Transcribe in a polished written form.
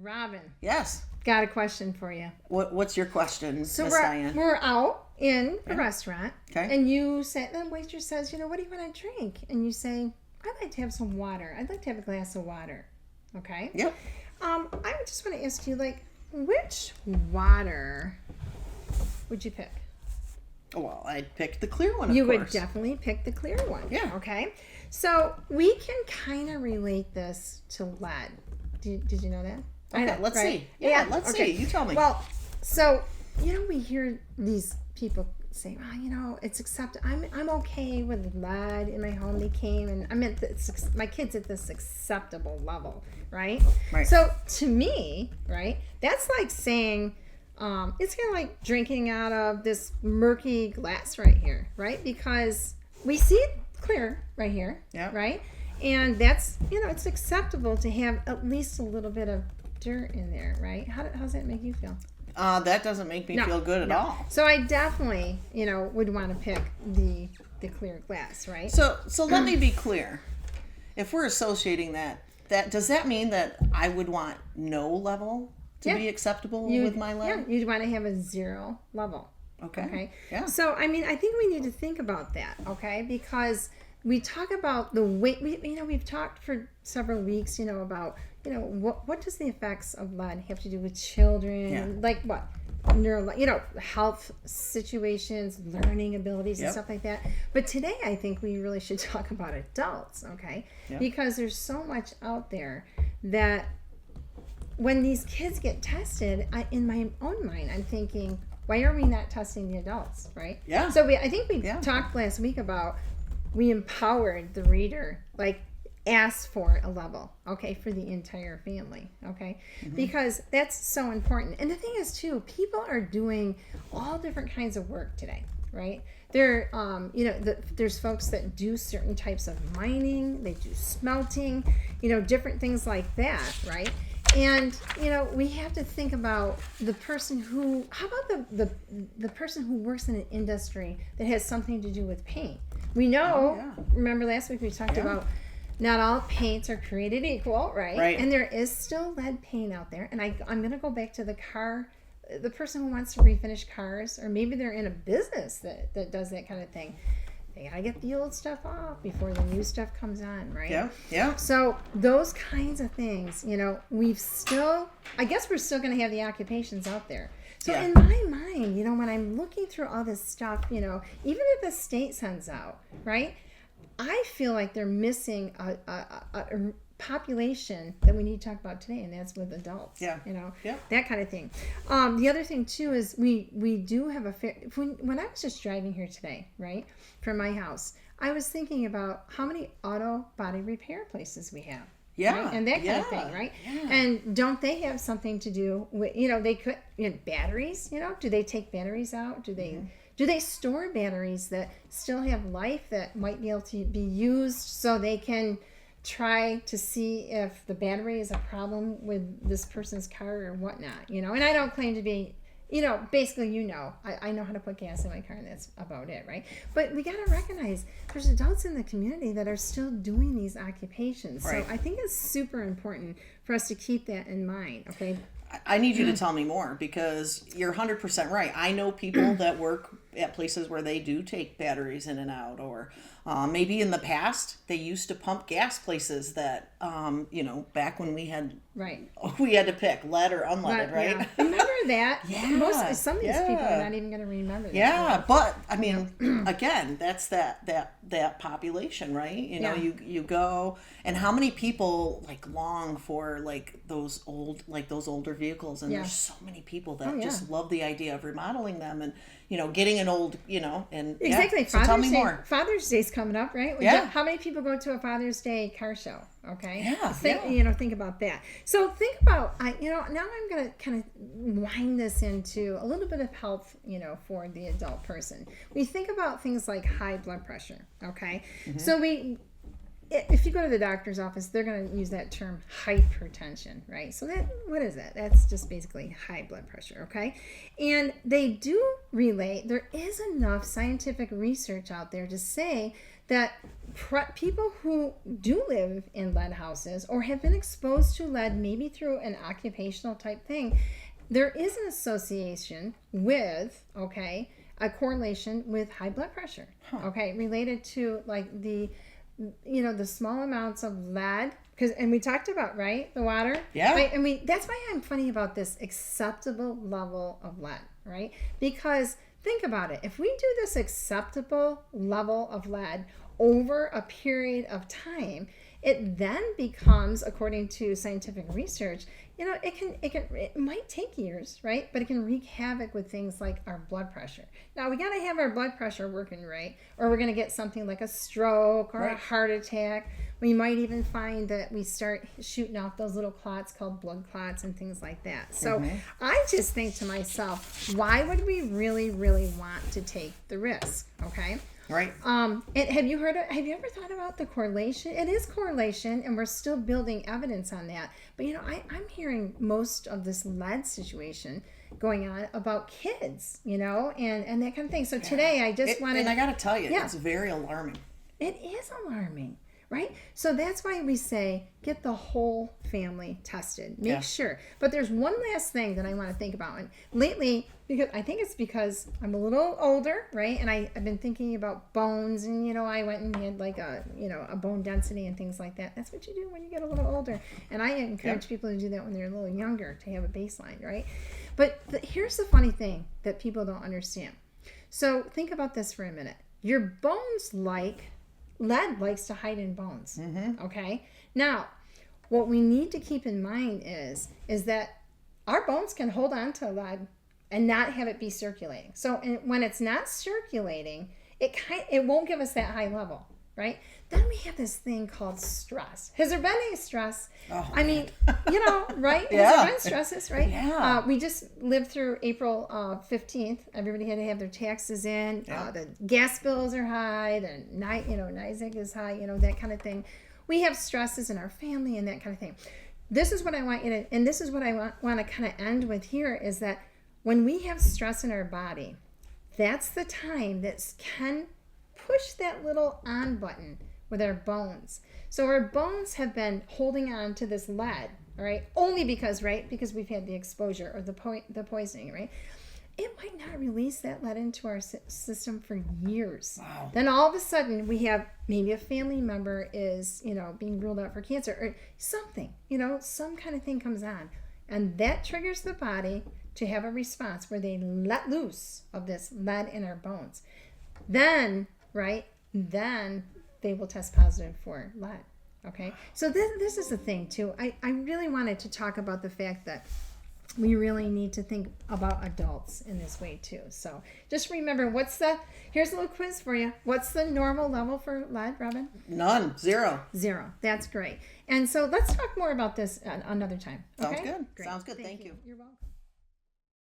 Robin, Yes. got a question for you. What's your question, Miss So Diane? we're out in a restaurant, Okay. and you say, the waitress says, what do you want to drink? And you say, I'd like to have some water. I'd like to have a glass of water. Okay. Yep. I would just want to ask you, which water would you pick? Well, I'd pick the clear one, of You course. would definitely pick the clear one. Yeah. Okay. So we can kind of relate this to lead. Did you know that? Okay, let's see. Yeah, let's see. You tell me. Well, so we hear these people say, well, it's accepted. I'm okay with lead in my home. They came and I'm at my kids at this acceptable level, right? Right. So to me, right, that's like saying, it's kind of like drinking out of this murky glass right here, right? Because we see it clear right here, right? And that's, it's acceptable to have at least a little bit of dirt in there, right? How's that make you feel? That doesn't make me feel good at all. So I definitely, would want to pick the clear glass, right? So let me be clear. If we're associating that does that mean that I would want no level to be acceptable with my lead? Yeah, you'd want to have a 0 level. Okay. Yeah. So, I think we need to think about that, okay? Because we talk about the weight, we've talked for several weeks, about, what does the effects of lead have to do with children? Yeah. Like what? Health situations, learning abilities and stuff like that. But today I think we really should talk about adults, okay? Yep. Because there's so much out there that when these kids get tested, in my own mind, I'm thinking, why are we not testing the adults, right? Yeah. So I think we talked last week about we empowered the reader, asked for a level, okay, for the entire family, okay? Mm-hmm. Because that's so important. And the thing is, too, people are doing all different kinds of work today, right? There, there's folks that do certain types of mining, they do smelting, different things like that, right? And, we have to think about the person who, how about the person who works in an industry that has something to do with paint? We know, remember last week we talked about not all paints are created equal, right? Right. And there is still lead paint out there. And I'm going to go back to the person who wants to refinish cars, or maybe they're in a business that does that kind of thing. They got to get the old stuff off before the new stuff comes on, right? Yeah. So those kinds of things, we're still going to have the occupations out there. So in my mind, when I'm looking through all this stuff, even if the state sends out, right? I feel like they're missing a population that we need to talk about today, and that's with adults. That kind of thing. The other thing too is we do have when I was just driving here today, right, from my house, I was thinking about how many auto body repair places we have. Right? And that kind of thing, right? Yeah. And don't they have something to do with, they could, batteries, do they take batteries out? Do they store batteries that still have life that might be able to be used so they can try to see if the battery is a problem with this person's car or whatnot, And I don't claim to be, basically, I know how to put gas in my car and that's about it, right? But we got to recognize there's adults in the community that are still doing these occupations. Right. So I think it's super important for us to keep that in mind, okay? I need you to tell me more, because you're 100% right. I know people that work at places where they do take batteries in and out, or maybe in the past they used to pump gas places that, back when we had to pick lead or unleaded, right? Yeah. Remember that? Some of these people are not even going to remember that. Yeah, but I mean, again, that's that population, right? You go, and how many people long for those older vehicles, and there's so many people that just love the idea of remodeling them and getting an old and exactly. So tell me more. Father's Day's coming up, right? How many people go to a Father's Day car show? Okay. Think about that. So think about now I'm going to kind of wind this into a little bit of health, for the adult person. We think about things like high blood pressure. Okay. Mm-hmm. So if you go to the doctor's office, they're going to use that term hypertension, right? So what is that? That's just basically high blood pressure, okay? And they do relate, there is enough scientific research out there to say that people who do live in lead houses or have been exposed to lead, maybe through an occupational type thing, there is an association with, okay, a correlation with high blood pressure, okay, related to like the small amounts of lead. And we talked about, right, the water. Yeah. Right? And that's why I'm funny about this acceptable level of lead, right? Because think about it. If we do this acceptable level of lead over a period of time, it then becomes, according to scientific research, it might take years, right? But it can wreak havoc with things like our blood pressure. Now, we got to have our blood pressure working right, or we're going to get something like a stroke or a heart attack. We might even find that we start shooting out those little clots called blood clots and things like that. So I just think to myself, why would we really, really want to take the risk? Okay. Right. Have you ever thought about the correlation? It is correlation, and we're still building evidence on that. But I'm hearing most of this lead situation going on about kids, and that kind of thing. So today I just wanted, and I got to tell you, it's very alarming. It is alarming. Right? So that's why we say get the whole family tested. Make sure. But there's one last thing that I want to think about. And lately, because I'm a little older, right? And I've been thinking about bones, and I went and had like a bone density and things like that. That's what you do when you get a little older. And I encourage people to do that when they're a little younger, to have a baseline, right? But here's the funny thing that people don't understand. So think about this for a minute. Your bones lead likes to hide in bones. Okay. Now, what we need to keep in mind is that our bones can hold on to lead and not have it be circulating. So when it's not circulating, it won't give us that high level, right? Then we have this thing called stress. Has there been any stress? Oh, I mean, right? Yeah. Has there been stresses, right? Yeah. We just lived through April 15th. Everybody had to have their taxes in. Yeah. The gas bills are high. The NYSEG is high. That kind of thing. We have stresses in our family and that kind of thing. This is what I want you to, and this is what I want to kind of end with here, is that when we have stress in our body, that's the time that can push that little on button with our bones. So our bones have been holding on to this lead, all right, only because we've had the exposure or the poisoning, right? It might not release that lead into our system for years. Wow. Then all of a sudden we have maybe a family member is, being ruled out for cancer or something, some kind of thing comes on, and that triggers the body to have a response where they let loose of this lead in our bones. Then they will test positive for lead. Okay, so this is the thing too. I really wanted to talk about the fact that we really need to think about adults in this way too. So just remember, here's a little quiz for you. What's the normal level for lead, Robin? None. Zero. That's great. And so let's talk more about this another time. Okay? Sounds good. Great. Sounds good. Thank you. You're welcome.